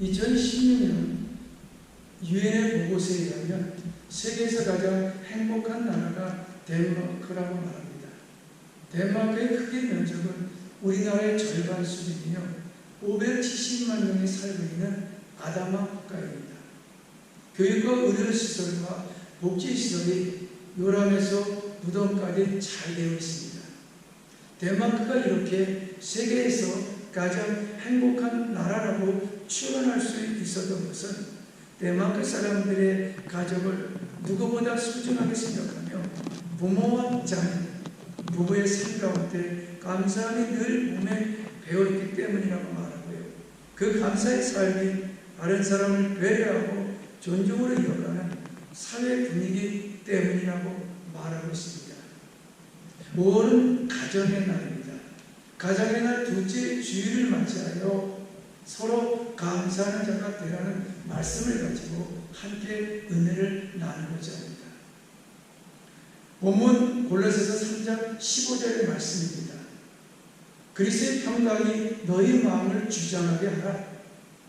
2016년 유엔의 보고서에 의하면 세계에서 가장 행복한 나라가 덴마크라고 말합니다. 덴마크의 크기 면적은 우리나라의 절반 수준이며 570만 명이 살고 있는 아담한 국가입니다. 교육과 의료시설과 복지시설이 요람에서 무덤까지 잘 되어 있습니다. 덴마크가 이렇게 세계에서 가장 행복한 나라라고 추론할 수 있었던 것은 덴마크 사람들의 가족을 누구보다 소중하게 생각하며 부모와 자녀, 부부의 삶 가운데 감사함이 늘 몸에 배어있기 때문이라고 말하고요. 그 감사의 삶이 다른 사람을 배려하고 존중으로 이어가는 사회 분위기 때문이라고 말하고 있습니다. 5월은 가정의 날입니다. 가정의 날 둘째 주일을 맞이하여 서로 감사하는 자가 되라는 말씀을 가지고 함께 은혜를 나누고자 합니다. 본문 골로새서 3장 15절의 말씀입니다. 그리스도의 평강이 너희 마음을 주장하게 하라.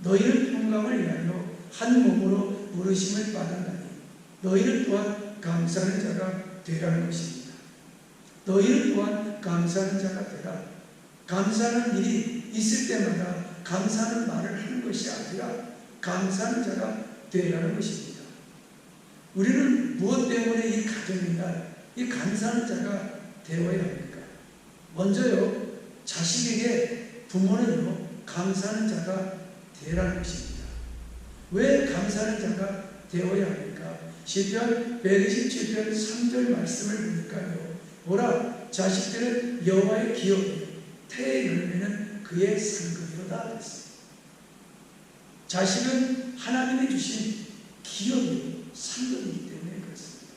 너희는 평강을 위하여 한 몸으로 부르심을 받았나니 너희는 또한 감사하는 자가 되라는 것입니다. 너희는 또한 감사하는 자가 되라. 감사하는 일이 있을 때마다 감사하는 말을 하는 것이 아니라 감사하는 자가 되라는 것입니다. 우리는 무엇 때문에 이 가정의 날, 이 감사하는 자가 되어야 합니까? 먼저요, 자식에게 부모는요, 감사하는 자가 되라는 것입니다. 왜 감사하는 자가 되어야 합니까? 시편 127편 3절 말씀을 보니까요, 보라, 자식들은 여호와의 기업이요 태의 열매는 그의 상급이로다 그랬어요. 자식은 하나님이 주신 기업이요 상급이기 때문에 그렇습니다.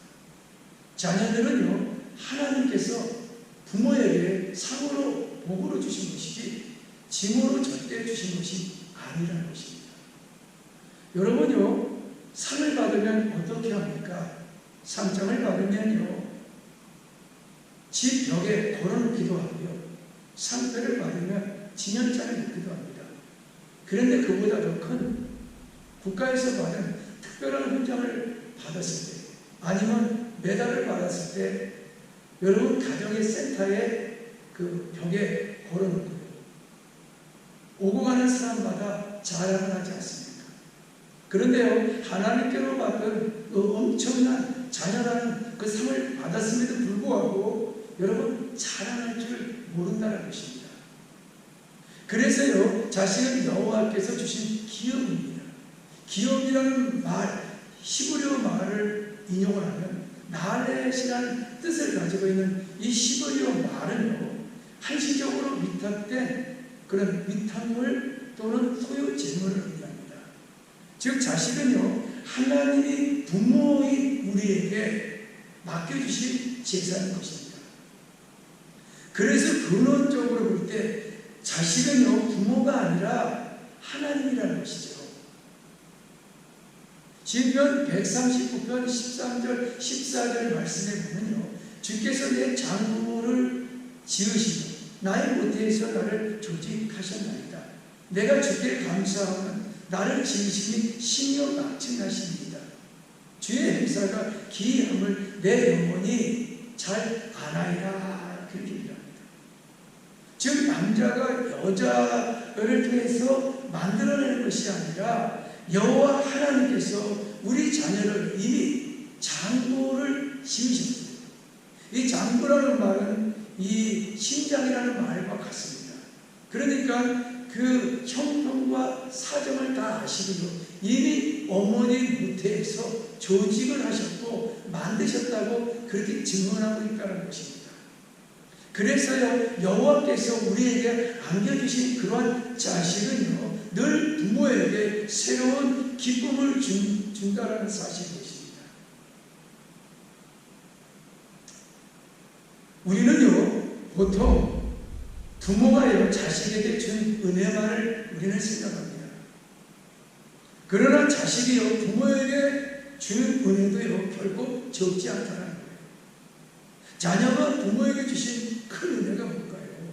자녀들은요, 하나님께서 부모에게 상으로 복으로 주신 것이지 짐으로 절대 주신 것이 아니라는 것입니다. 여러분요, 상을 받으면 어떻게 합니까? 상장을 받으면요, 집 벽에 걸어놓기도 하고요, 상패를 받으면 진연장을 놓기도 합니다. 그런데 그보다 더 큰 국가에서 받은 특별한 훈장을 받았을 때, 아니면 메달을 받았을 때, 여러분 가정의 센터에 그 벽에 걸어놓고요, 오고 가는 사람마다 자랑을 하지 않습니까? 그런데요, 하나님께로 받은 그 엄청난 자녀라는 그 상을 받았음에도 불구하고 여러분 자랑할 줄 모른다는 것입니다. 그래서요, 자신은 여호와께서 주신 기업입니다. 기업이라는 말, 히브리어 말을 인용을 하면 나렛이라는 뜻을 가지고 있는 이 히브리어 말은요, 한시적으로 위탁된 그런 위탁물 또는 소유 재물을 의미합니다. 즉 자식은요, 하나님이 부모인 우리에게 맡겨주신 재산인 것입니다. 그래서 근원적으로 볼 때 자식은요, 부모가 아니라 하나님이라는 것이죠. 시편 139편 13절 14절 말씀에 보면요, 주께서 내 장부를 지으시고 나의 모태에서 나를 조직하셨나이다. 내가 주께 감사하면 나를 지으시니 신령 낙증하십니다. 주의 행사가 기이함을 내 영혼이 잘 아나이다. 그렇게 얘기합니다. 즉 남자가 여자를 통해서 만들어내는 것이 아니라 여호와 하나님께서 우리 자녀를 이미 장부를 지으셨습니다. 이 장부라는 말은 이 심장이라는 말과 같습니다. 그러니까 그 형편과 사정을 다 아시고요, 이미 어머니 모태에서 조직을 하셨고 만드셨다고 그렇게 증언하고 있다는 것입니다. 그래서요, 여호와께서 우리에게 안겨주신 그러한 자식은요, 늘 부모에게 새로운 기쁨을 준다는 사실인 것입니다. 우리는요, 보통 부모가요, 자식에게 준 은혜만을 우리는 생각합니다. 그러나 자식이요, 부모에게 주는 은혜도요, 결코 적지 않다는 거예요. 자녀가 부모에게 주신 큰 은혜가 뭘까요?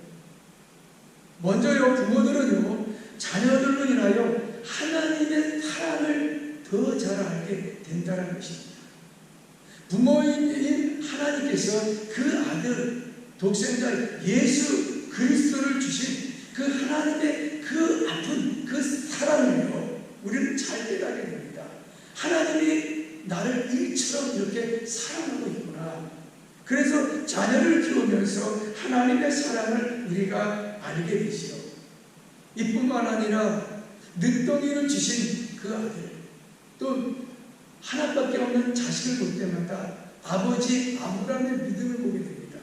먼저요, 부모들은요, 자녀들로 인하여 하나님의 사랑을 더 잘 알게 된다는 것입니다. 부모인 하나님께서 그 아들 독생자 예수 그리스도를 주신 그 하나님의 그 아픈 그 사랑을요, 우리는 잘 깨닫게 됩니다. 하나님이 나를 일처럼 이렇게 사랑하고 있구나. 그래서 자녀를 키우면서 하나님의 사랑을 우리가 알게 되지요. 이뿐만 아니라 늦둥이를 주신 그 아들, 또 하나밖에 없는 자식을 볼 때마다 아버지 아브라함의 믿음을 보게 됩니다.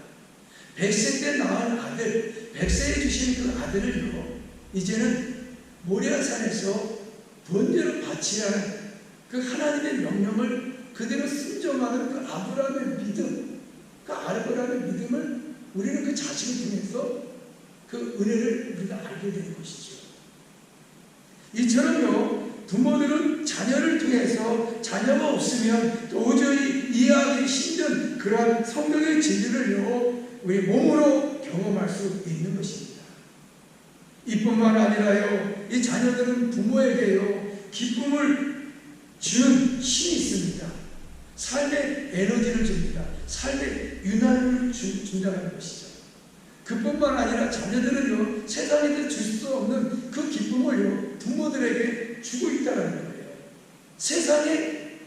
100세 때 낳은 아들, 100세에 주신 그 아들을요, 이제는 모리아산에서 번제로 바치라는 그 하나님의 명령을 그대로 순종하는 그 아브라함의 믿음, 그 아브라함의 믿음을 우리는 그 자식을 통해서 그 은혜를 우리가 알게 되는 것이죠. 이처럼요, 부모들은 자녀를 통해서 자녀가 없으면 도저히 이해하기 힘든 그러한 성경의 진리를요, 우리 몸으로 경험할 수 있는 것입니다. 이뿐만 아니라요, 이 자녀들은 부모에게요, 기쁨을 주는 힘이 있습니다. 삶의 에너지를 줍니다. 삶의 유난을 준다는 것이죠. 그뿐만 아니라 자녀들은요, 세상에서 줄 수 없는 그 기쁨을요, 부모들에게 주고 있다는 거예요. 세상에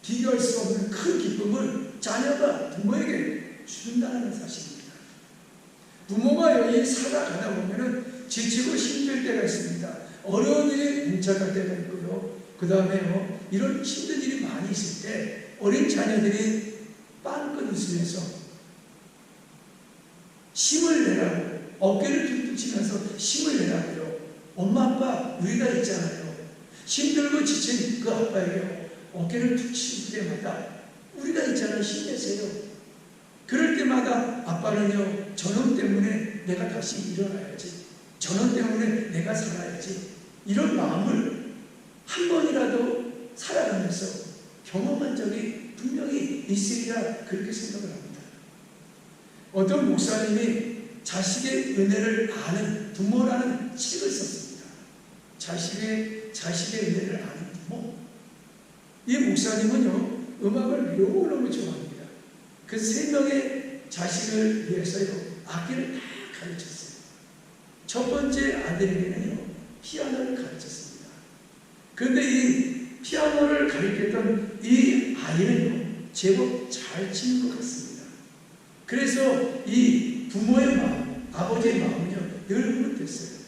비교할 수 없는 큰 기쁨을 자녀가 부모에게 준다는 사실입니다. 부모가 여기 살아가다 보면은 지치고 힘들 때가 있습니다. 어려운 일이 뭉쳐갈 때가 있고요. 그 다음에요, 이런 힘든 일이 많이 있을 때 어린 자녀들이 빵긋 웃으면서 힘을 내라고, 어깨를 툭툭 치면서 힘을 내라고요. 엄마 아빠 우리가 있잖아요. 힘들고 지친 그 아빠에게 어깨를 툭 칠 때마다 우리가 있잖아요. 힘내세요. 그럴 때마다 아빠는요, 저놈 때문에 내가 다시 일어나야지, 저놈 때문에 내가 살아야지, 이런 마음을 한 번이라도 살아가면서 경험한 적이 분명히 있으리라 그렇게 생각을 합니다. 어떤 목사님이 자식의 은혜를 아는 부모라는 책을 썼습니다. 자식의 은혜를 아는 부모. 이 목사님은요, 음악을 너무너무 좋아합니다. 그 3명의 자식을 위해서요, 악기를 다 가르쳤어요. 첫 번째 아들에게는요, 피아노를 가르쳤습니다. 그런데 이 피아노를 가르쳤던 이 아이는요, 제법 잘 치는 것 같습니다. 그래서 이 부모의 마음, 아버지의 마음은요, 늘 흐뭇했어요.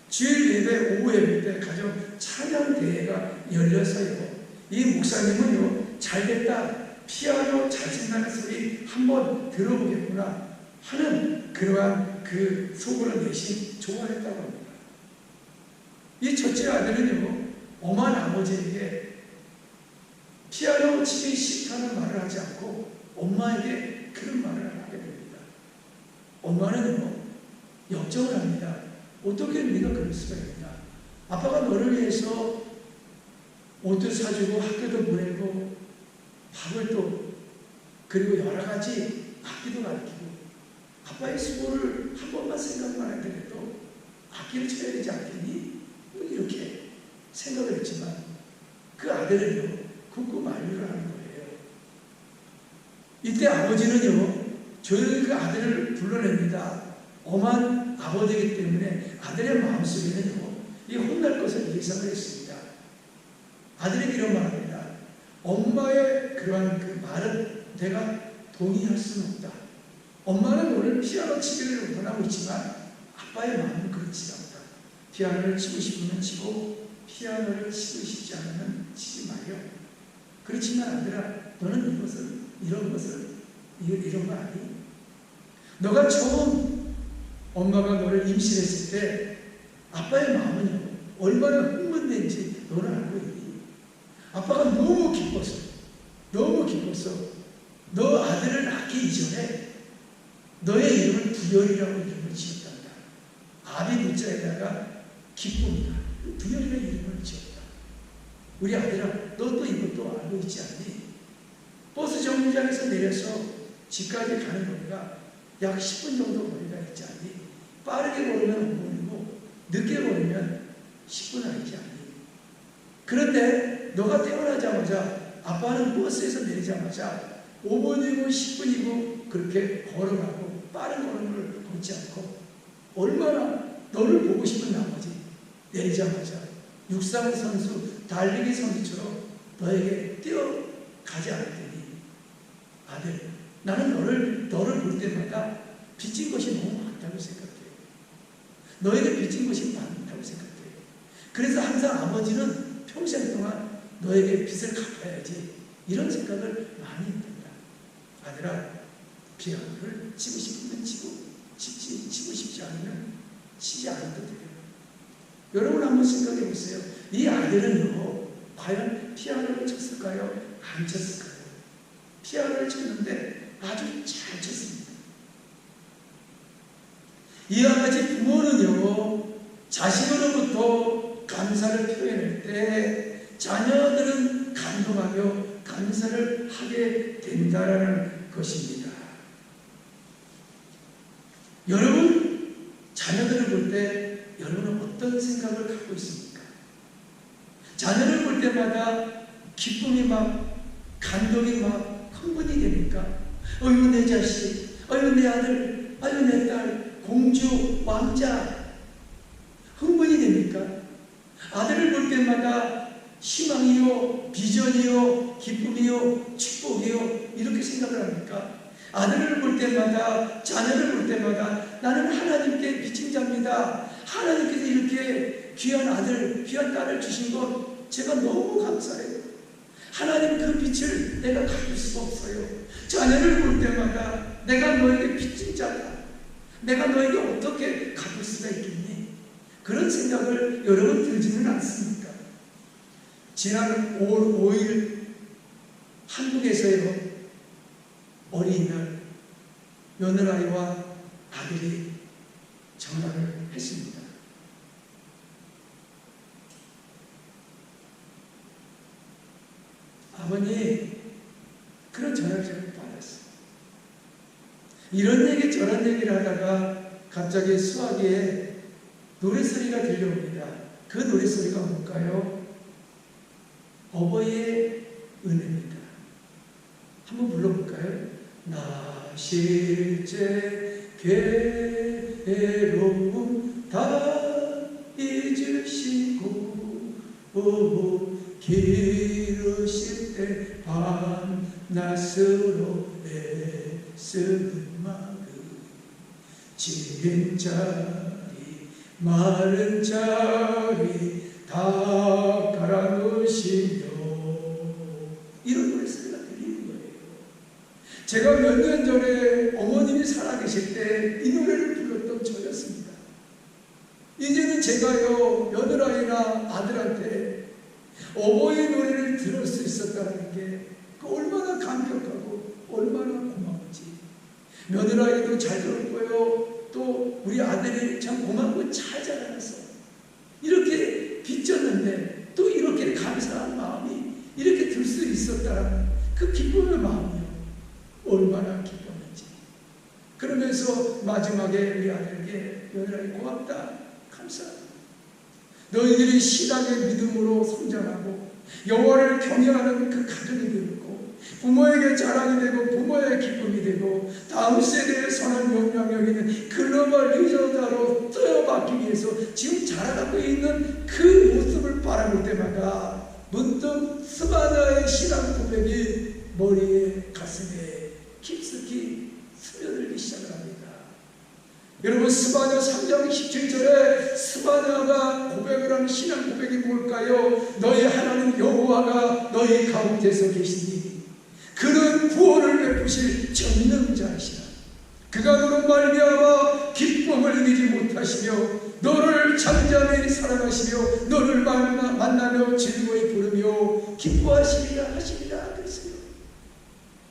주일 예배, 오후 예배 때 가정 찬양 대회가 열려서요, 이 목사님은요, 잘됐다, 피아노 잘 친다는 소리 한번 들어보겠구나 하는 그러한 그 속으로 내심 좋아했다고 합니다. 이 첫째 아들은요, 엄한 아버지에게 피아노 치기 싫다는 말을 하지 않고 엄마에게 그런 말을 하게 됩니다. 엄마는 역정을 합니다. 어떻게 네가 그럴 수가 있냐. 아빠가 너를 위해서 옷도 사주고 학교도 보내고 밥을 또 그리고 여러 가지 악기도 가르치고 아빠의 수고를 한 번만 생각만 하더라도 악기를 쳐야 되지 않겠니? 이렇게 생각을 했지만 그 아들은요, 굳고 만류를 하는 거예요. 이때 아버지는요, 조용히 그 아들을 불러냅니다. 엄한 아버지이기 때문에 아들의 마음속에는요, 이 혼날 것을 예상을 했습니다. 아들에게 이런 말합니다. 엄마의 그러한 그 말은 내가 동의할 수는 없다. 엄마는 오늘 피아노 치기를 원하고 있지만 아빠의 마음은 그렇지 않다. 피아노를 치고 싶으면 치고 피아노를 치고 싶지 않으면 치지 마요. 그렇지만 아들아, 너는 이런 거 아니? 너가 처음 엄마가 너를 임신했을 때 아빠의 마음은요, 얼마나 흥분된지 너는 알고 있니? 아빠가 너무 기뻤어. 너 아들을 낳기 이전에 너의 이름을 부열이라고 이름을 지었단다. 아비 문자에다가 기쁨이다. 부열이라는 이름을 지었다. 우리 아들아, 너 또 이것도 알고 있지 않니? 버스 정류장에서 내려서 집까지 가는 거리가 약 10분 정도 거리가 있지 않니? 빠르게 걸으면 5분이고 늦게 걸으면 10분 알지 않니? 그런데 너가 태어나자마자 아빠는 버스에서 내리자마자 5분이고 10분이고 그렇게 걸어가고 빠른 걸음을 걷지 않고 얼마나 너를 보고 싶은 나머지 내리자마자 육상 선수, 달리기 선수처럼 너에게 뛰어가지 않았더니 아들, 나는 너를 볼 때마다 빚진 것이 너무 많다고 생각해요. 너에게 빚진 것이 많다고 생각해요. 그래서 항상 아버지는 평생 동안 너에게 빚을 갚아야지 이런 생각을 많이 했단다. 아들아, 피아노를 치고 싶으면 치고 싶지 않으면 치지 않아도 돼요. 여러분 한번 생각해 보세요. 이 아들은요, 과연 피아노를 쳤을까요? 안 쳤을까요? 피아노를 쳤는데 아주 잘 쳤습니다. 이와 같이 부모는요, 자식으로부터 감사를 표현할 때 자녀들은 감동하며 감사를 하게 된다는 것입니다. 여러분, 자녀들을 볼 때 여러분은 어떤 생각을 갖고 있습니까? 자녀를 볼 때마다 기쁨이 막, 감동이 막 흥분이 됩니까? 어휴 내 자식, 어휴 내 아들, 어휴 내 딸, 공주, 왕자 흥분이 됩니까? 아들을 볼 때마다 희망이요, 비전이요, 기쁨이요, 축복이요 이렇게 생각을 합니까? 아들을 볼 때마다, 자녀를 볼 때마다 나는 하나님께 빚진 자입니다. 하나님께서 이렇게 귀한 아들, 귀한 딸을 주신 것 제가 너무 감사해요. 하나님 그 빛을 내가 갚을 수가 없어요. 자녀를 볼 때마다 내가 너에게 빚진 자다. 내가 너에게 어떻게 갚을 수가 있겠니? 그런 생각을 여러분 들지는 않습니까? 지난 5월 5일 한국에서요, 어린이날 며느라이와 아들이 전화를 했습니다. 아버님, 그런 전화를 제가 받았어요. 이런 얘기 저런 얘기를 하다가 갑자기 수화기에 노랫소리가 들려옵니다. 그 노랫소리가 뭘까요? 어버이의 은혜입니다. 한번 불러볼까요? 나 실제 괴로움 다 잊으시고 기르실 때 밤낮으로 애쓰는 마음 지린 자리 마른 자리 다 갈아놓으시며 이런 노래소리가 들리는 거예요. 제가 몇 년 전에 어머님이 살아계실 때 이 노래를 불렀던 저였습니다. 이제는 제가요, 며느라이나 아들한테 어버이 노래를 들을 수 있었다는 게 얼마나 감격하고 얼마나 고마운지. 며느라이도 잘 들었고요, 또 우리 아들이 참 고맙고 잘 자라나서 이렇게 빚졌는데 또 이렇게 감사한 마음이 이렇게 들 수 있었다는 그 기쁨의 마음이요, 얼마나 기뻤는지. 그러면서 마지막에 우리 아들에게 며느라이 고맙다, 감사하다. 너희들이 신앙의 믿음으로 성장하고 여호와를 경외하는 그 가정이 되고 부모에게 자랑이 되고 부모의 기쁨이 되고 다음 세대에 선한 영향력 있는 글로벌 리더로 떠받기 위해서 지금 자라가고 있는 그 모습을 바라볼 때마다 문득 스바나의 신앙 고백이 머리에 가슴에 깊숙이 스며들기 시작을 합니다. 여러분, 스바냐 3장 17절에 스바냐가 고백을 하는 신앙 고백이 뭘까요? 너희 하나님 여호와가 너희 가운데서 계시니 그는 구원을 베푸실 전능자이시라. 그가 너로 말미암아 기쁨을 이기지 못하시며 너를 잠잠히 사랑하시며 너를 만나며 즐거이 부르며 기뻐하시리라 하시리라 그랬어요.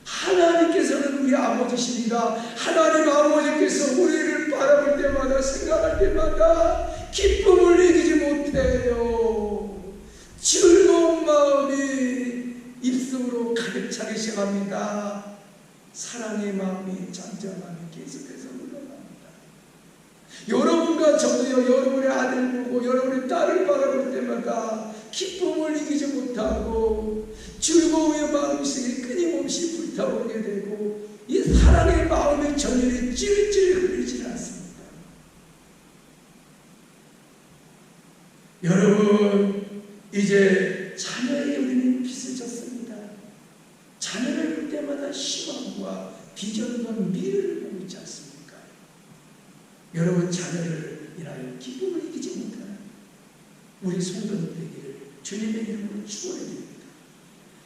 하나님께서는 우리 아버지십니다. 하나님 아버지께서 우리를 바라볼 때마다 생각할 때마다 기쁨을 이기지 못해요. 즐거운 마음이 입속으로 가득 차기 시작합니다. 사랑의 마음이 잠잠하며 계속해서 흘러갑니다. 여러분과 저도요, 여러분의 아들 보고 여러분의 딸을 바라볼 때마다 기쁨을 이기지 못하고 즐거움의 마음속에 끊임없이 불타오르게 되고 이 사랑의 마음의 전율이 찌릿찌릿 흐르지 않습니다. 여러분, 이제 자녀에게 우리는 빚을 졌습니다. 자녀를 볼 때마다 희망과 비전과 미래를 보고 있지 않습니까? 여러분, 자녀를 인하여 기쁨을 이기지 못하는 우리 성도들 되기를 주님의 이름으로 축원해드립니다.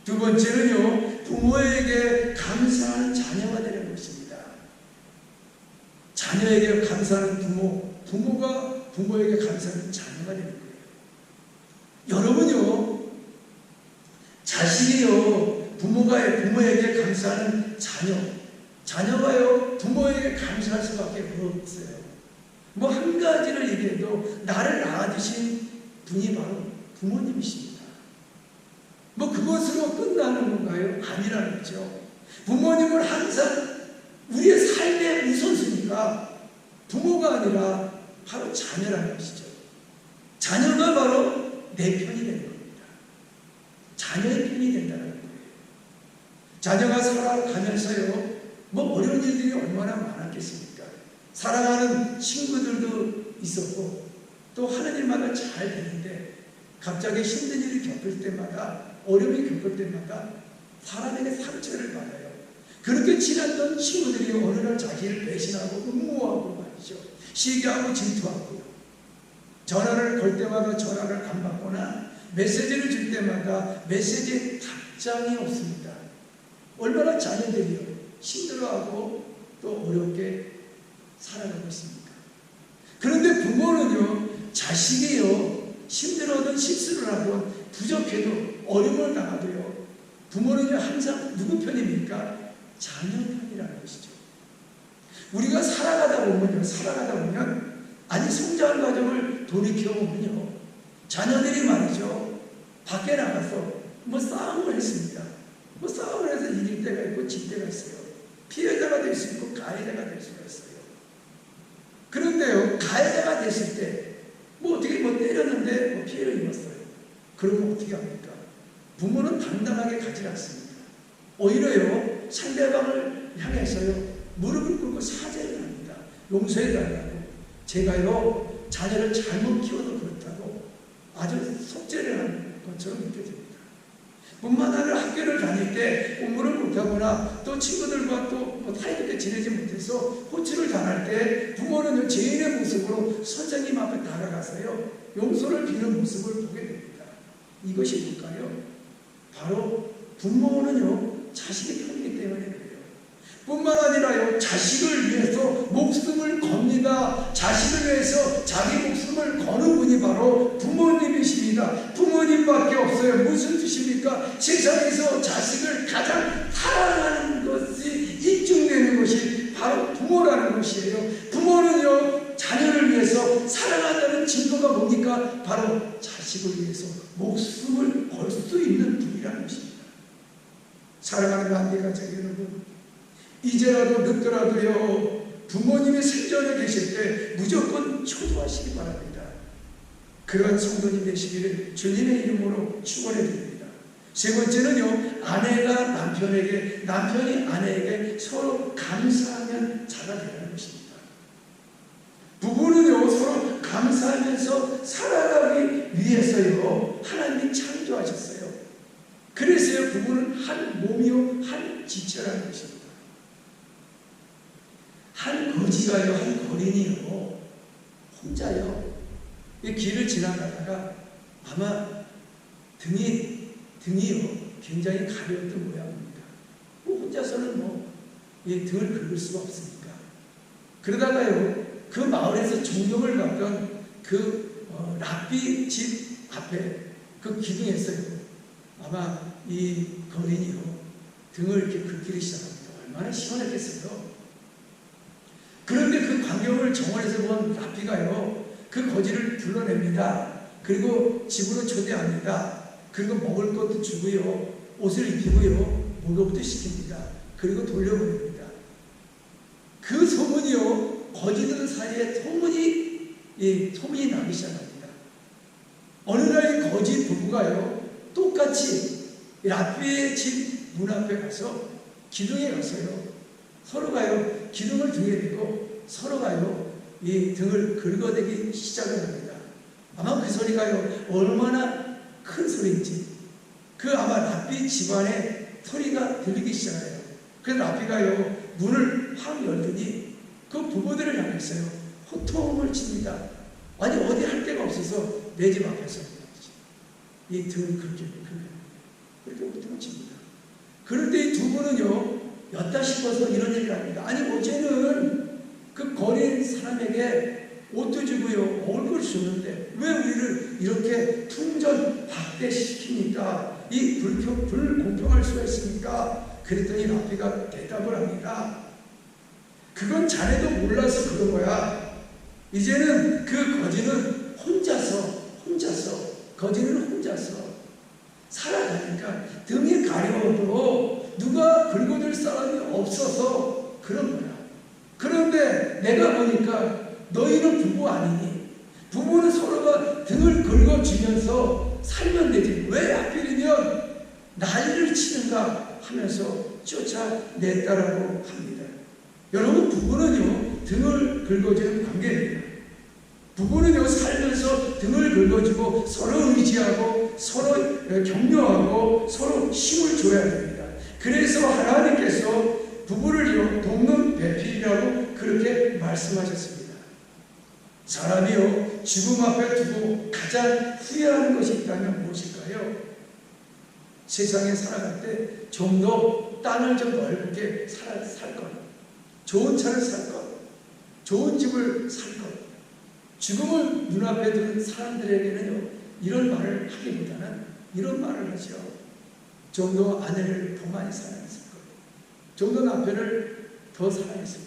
두 번째는요, 부모에게 감사하는 자녀가 되는 것입니다. 자녀에게 감사하는 부모, 부모가 부모에게 감사하는 자녀가 되는 거예요. 여러분요, 자식이요, 부모에게 감사하는 자녀, 자녀가요, 부모에게 감사할 수밖에 없어요. 뭐 한 가지를 얘기해도 나를 낳아주신 분이 바로 부모님이십니다. 뭐 그것으로 끝나는 건가요? 아니라는 거죠. 부모님은 항상 우리의 삶의 우선순위가 부모가 아니라 바로 자녀라는 것이죠. 자녀가 바로 내 편이 되는 겁니다. 자녀의 편이 된다는 거예요. 자녀가 살아가면서요, 뭐 어려운 일들이 얼마나 많았겠습니까? 사랑하는 친구들도 있었고 또 하는 일마다 잘 되는데 갑자기 힘든 일이 겪을 때마다, 어려움이 겪을 때마다 사람에게 상처를 받아요. 그렇게 지났던 친구들이 어느 날 자기를 배신하고 음모하고 말이죠. 시기하고 질투하고 전화를 걸 때마다 전화를 안 받거나 메시지를 줄 때마다 메시지에 답장이 없습니다. 얼마나 자녀들이요, 힘들어하고 또 어렵게 살아가고 있습니까? 그런데 부모는요, 자식이요, 힘들어든 실수를 하고 부족해도 어려움을 당하도요, 부모는요 항상 누구 편입니까? 자녀 편이라는 것이죠. 우리가 살아가다 보면 아니 성장 과정을 돌이켜보면요, 자녀들이 말이죠, 밖에 나가서 뭐 싸움을 했습니다. 뭐 싸움을 해서 이길 때가 있고 질 때가 있어요. 피해자가 될 수 있고 가해자가 될 수가 있어요. 그런데요, 가해자가 됐을 때 뭐 어떻게 뭐 때렸는데 뭐 피해를 입었어요. 그러면 어떻게 합니까? 부모는 당당하게 가지 않습니다. 오히려요, 상대방을 향해서요, 무릎을 꿇고 사죄를 합니다. 용서해달라고. 제가요, 자녀를 잘못 키워도 그렇다고 아주 속죄를 하는 것처럼 느껴집니다. 뿐만 아니라 학교를 다닐 때 공부를 못하거나 또 친구들과 또 뭐 사이좋게 지내지 못해서 호출을 당할 때 부모는 죄인의 모습으로 선생님 앞에 다가가서요, 용서를 비는 모습을 보게 됩니다. 이것이 뭘까요? 바로 부모는요, 자식의 편이기 때문에 그래요. 뿐만 아니라요, 자식을 위해서 목숨을 겁니다. 자식을 위해서 자기 목숨을 거는 분이 바로 부모님이십니다. 부모님밖에 없어요. 무슨 뜻입니까? 세상에서 자식을 가장 사랑하는 것이 입증되는 것이 바로 부모라는 것이에요. 부모는요, 자녀를 위해서 사랑한다는 증거가 뭡니까? 바로 자식을 위해서 목숨을 걸 수 있는 분이라는 것입니다. 사랑하는 한계가족 여러분, 이제라도 늦더라도요, 부모님이 생전에 계실 때 무조건 효도하시기 바랍니다. 그런 성도님 되시기를 주님의 이름으로 축원해 드립니다. 세 번째는요, 아내가 남편에게, 남편이 아내에게 서로 감사하면 자가 되는 것입니다. 부부는요, 서로 감사하면서 살아가기 위해서요, 하나님이 창조하셨어요. 그래서요, 부부는 한 몸이요, 한 지체라는 것입니다. 한 거지가요, 한 거린이요, 혼자요, 이 길을 지나가다가 아마 등이요, 굉장히 가벼웠던 모양입니다. 뭐 혼자서는 이 등을 긁을 수가 없으니까. 그러다가요, 그 마을에서 존경을 받던 그 랍비 집 앞에 그 기둥에서요, 아마 이 거린이요, 등을 이렇게 긁기 시작합니다. 얼마나 시원했겠어요. 그런데 그 광경을 정원에서 본 랍비가요, 그 거지를 불러냅니다. 그리고 집으로 초대합니다. 그리고 먹을 것도 주고요, 옷을 입히고요, 목욕도 시킵니다. 그리고 돌려보냅니다. 그 소문이요, 거지들 사이에 소문이 소문이 나기 시작합니다. 어느 날 거지 부부가요, 똑같이 랍비의 집 문 앞에 가서 기둥에 가서요, 서로가요 기둥을 등에 대고 서로가요 이 등을 긁어대기 시작을 합니다. 아마 그 소리가요 얼마나 큰 소리인지, 그 아마 랍비 집안의 소리가 들리기 시작해요. 그래서 랍비가요 문을 확 열더니 그 부부들을 향해서요 호통을 칩니다. 아니 어디 할 데가 없어서 내 집 앞에서 이 등을 그렇게 호통을 칩니다. 그럴 때 이 두 분은요 였다 싶어서 이런 얘기를 합니다. 아니 어제는 그 거린 사람에게 옷도 주고요 먹을 걸 줬는데 왜 우리를 이렇게 풍전박대시킵니까? 이 불공평할 수가 있습니까? 그랬더니 랍비가 대답을 합니다. 그건 자네도 몰라서 그런 거야. 이제는 그 거지는 혼자서 거지는 혼자서 살아가니까 등이 가려워도 누가 긁어줄 사람이 없어서 그런 거야. 그런데 내가 보니까 너희는 부부 아니니? 부부는 서로가 등을 긁어주면서 살면 되지. 왜 하필이면 난리를 치는가 하면서 쫓아냈다라고 합니다. 여러분, 부부는요 등을 긁어주는 관계입니다. 부부는요 살면서 등을 긁어주고 서로 의지하고 서로 격려하고 서로 힘을 줘야 됩니다. 그래서 하나님께서 부부를요 돕는 배필이라고 그렇게 말씀하셨습니다. 사람이요 죽음 앞에 두고 가장 후회하는 것이 있다면 무엇일까요? 세상에 살아갈 때 좀 더 땅을 좀 넓게 살 것, 좋은 차를 살 것, 좋은 집을 살 것. 죽음을 눈앞에 둔 사람들에게는요 이런 말을 하기보다는 이런 말을 하죠. 좀 더 아내를 더 많이 사랑했을 것, 좀 더 남편을 더 사랑했을 것,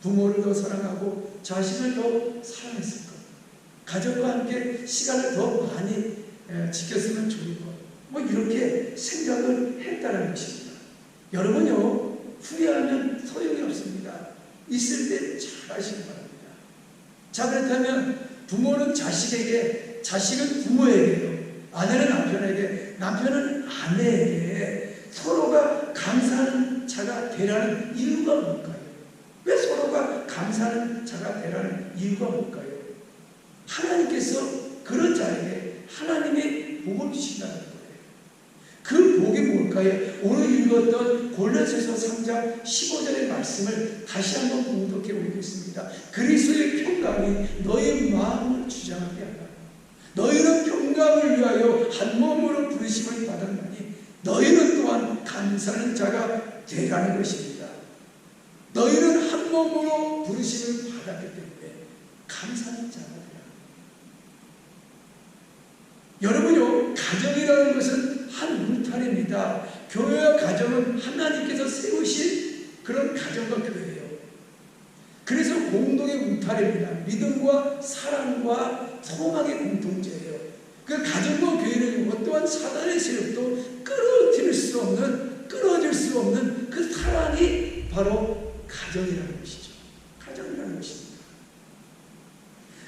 부모를 더 사랑하고 자식을 더 사랑했을 것, 가족과 함께 시간을 더 많이 지켰으면 좋을 것, 뭐 이렇게 생각을 했다는 것입니다. 여러분요 후회하면 소용이 없습니다. 있을 때 잘 하시기 바랍니다. 자, 그렇다면 부모는 자식에게, 자식은 부모에게요, 아내는 남편에게, 남편은 아내에게 서로가 감사하는 자가 되라는 이유가 뭘까요? 왜 서로가 감사하는 자가 되라는 이유가 뭘까요? 하나님께서 그런 자에게 하나님의 복을 주신다는 거예요. 그 복이 뭘까요? 오늘 읽었던 골로새서 3장 15절의 말씀을 다시 한번 공독해 보겠습니다. 그리스도의 평강이 너희 마음을 주장하게 하라. 너희는 평강을 위하여 한 몸으로 부르심을 받았나니 너희는 또한 감사하는 자가 되라는 것입니다. 너희는 한 몸으로 부르심을 받았기 때문에 감사하는 자가 되라. 여러분요, 가정이라는 것은 한 울타리입니다. 교회와 가정은 하나님께서 세우신 그런 가정과 교회예요. 그래서 공동의 울타리입니다. 믿음과 사랑과 소망의 공동체예요. 그 가정과 교회는 어떠한 사단의 세력도 끌어들일 수 없는, 끊어질 수 없는 그 사랑이 바로 가정이라는 것이죠. 가정이라는 것입니다.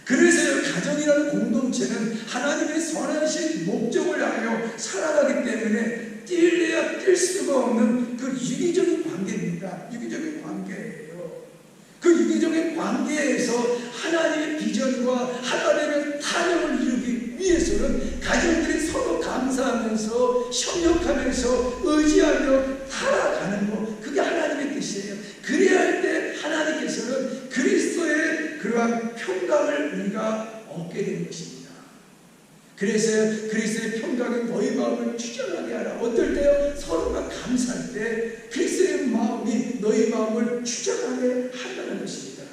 그래서 가정이라는 공동체는 하나님의 선하신 목적을 향하여 살아가기 때문에 뛸래야 뛸 수가 없는 그 유기적인 관계입니다. 유기적인 관계예요. 그 유기적인 관계에서 하나님의 비전과 하나님의 타령을 이루기 위해서는 가정들이 서로 감사하면서 협력하면서 의지하며 살아가는 것, 그게 하나님의 뜻이에요. 그래야 할 때 하나님께서는 그리스도의 그러한 평강을 우리가 얻게 되는 것입니다. 그래서 그리스도의 평강이 너희 마음을 주장하게 하라. 어떨 때요? 서로가 감사할 때 그리스도의 마음이 너희 마음을 주장하게 한다는 것입니다.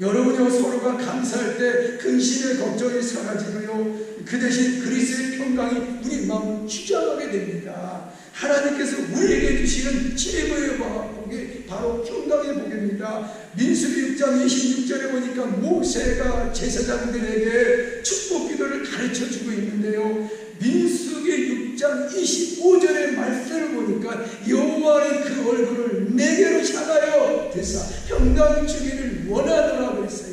여러분이요 서로가 감사할 때 근심의 걱정이 사라지고요 그 대신 그리스도의 평강이 우리 마음을 주장하게 됩니다. 하나님께서 우리에게 주시는 최고의 복이 바로 평강의 복입니다. 민수기 6장 26절에 보니까 모세가 제사장들에게 축복 기도를 가르쳐주고 있는데요, 민수기 6장 25절의 말씀을 보니까 여호와의 그 얼굴을 내게로 향하여 대사 평강 주기를 원하노라 그랬어요.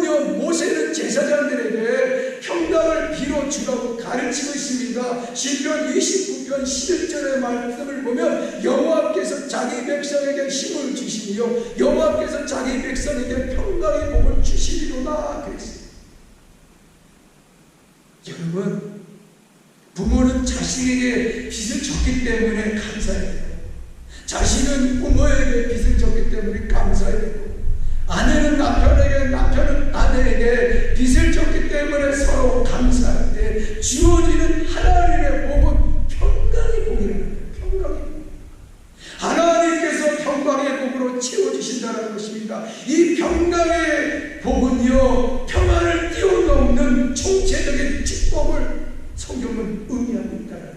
그러면요, 모세는 제사장들에게 평강을 빌어주라고 가르치고 있습니다. 시편 29편 11절의 말씀을 보면 여호와께서 자기 백성에게 힘을 주시며 여호와께서 자기 백성에게 평강의 복을 주시리로다 그랬습니다. 여러분, 부모는 자식에게 빚을 졌기 때문에 감사해야 돼요. 자식은 부모에게 빚을 졌기 때문에 감사해야 되고, 아내는 남편에게, 남편은 아내에게 빚을 졌기 때문에 서로 감사할 때 주어지는 하나님의 복은 평강의 복이라는 거예요. 평강의 복. 하나님께서 평강의 복으로 채워주신다는 것입니다. 이 평강의 복은요, 평안을 뛰어넘는 총체적인 축복을 성경은 의미하고 있다는 거예요.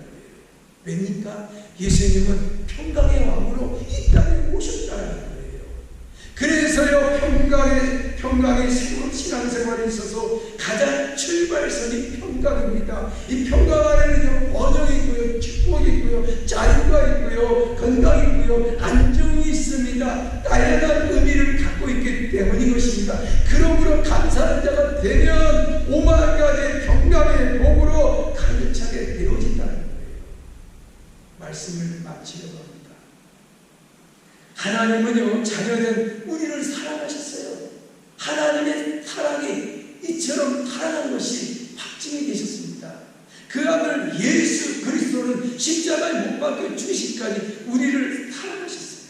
왜입니까? 예수님은 평강의 왕으로 이 땅에 오셨다는 거예요. 그래서요, 평강의 새로운 신앙생활에 있어서 가장 출발선이 평강입니다. 이 평강 안에는 번영이 있고요, 축복이 있고요, 자유가 있고요, 건강이 있고요, 안정이 있습니다. 다양한 의미를 갖고 있기 때문인 것입니다. 그러므로 감사하는 자가 되면 5만 가지의 평강의 복으로 가득 차게 되어진다는 거예요. 말씀을 마치려고 합니다. 하나님은요, 자녀된 우리를 사랑하셨어요. 하나님의 사랑이 이처럼 사랑한 것이 확증이 되셨습니다. 그 아들 예수 그리스도는 십자가에 못 박혀 죽으시기까지 우리를 사랑하셨어요.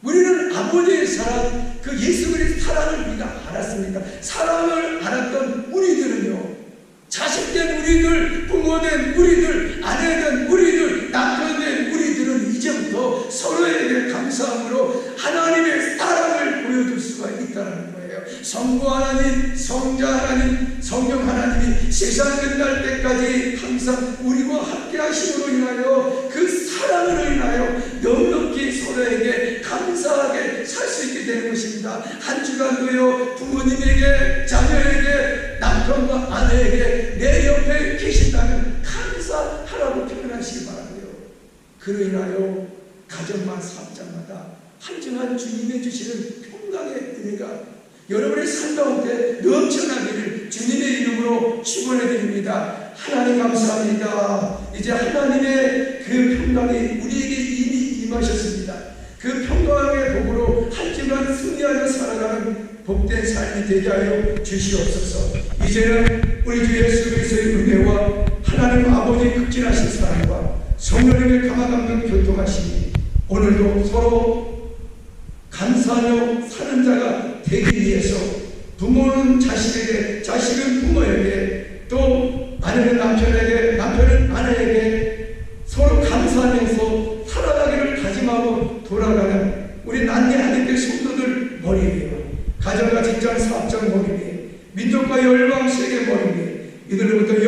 우리는 아버지의 사랑, 그 예수 그리스도의 사랑을 우리가 알았습니다. 사랑을 알았던 우리들은요, 자식된 우리들, 부모된 우리들, 아내된 우리들, 남편된 우리들은 이제부터 서로에게 감사함으로 하나님의 사랑을 보여줄 수가 있다는 거예요. 성부 하나님, 성자 하나님, 성령 하나님이 세상 끝날 때까지 항상 우리와 함께 하심으로 인하여 그 사랑으로 인하여 넉넉히 서로에게 감사하게 살 수 있게 되는 것입니다. 한 주간도요, 부모님에게, 자녀에게, 남편과 아내에게 내 옆에 계신다면 감사하라고 표현하시기 바라고요. 그로 인하여 가정만 사업장마다 한 주간 주님이 주시는 평강의 은혜가 여러분의 삶 가운데 넘쳐나기를 주님의 이름으로 축원해 드립니다. 하나님 감사합니다. 이제 하나님의 그 평강이 우리에게 이미 임하셨습니다. 그 평강의 복으로 한 주간 승리하며 살아가는 복된 삶이 되게 하여 주시옵소서. 이제는 우리 주 예수 그리스도의 은혜와 하나님 아버지의 극진하신 사랑과 성령님의 감화감동 교통하심이 오늘도 서로 감사하며 사는 자가 되기 위해서 부모는 자식에게, 자식은 부모에게, 또 아내는 남편에게, 남편은 아내에게 서로 감사하면서 살아가기를 다짐하고 돌아가는 우리 난리 하늘교 성도들 머리 위에, 가정과 직장 사업장 머리 위에, 민족과 열방 세계 머리 위에, 이들로부터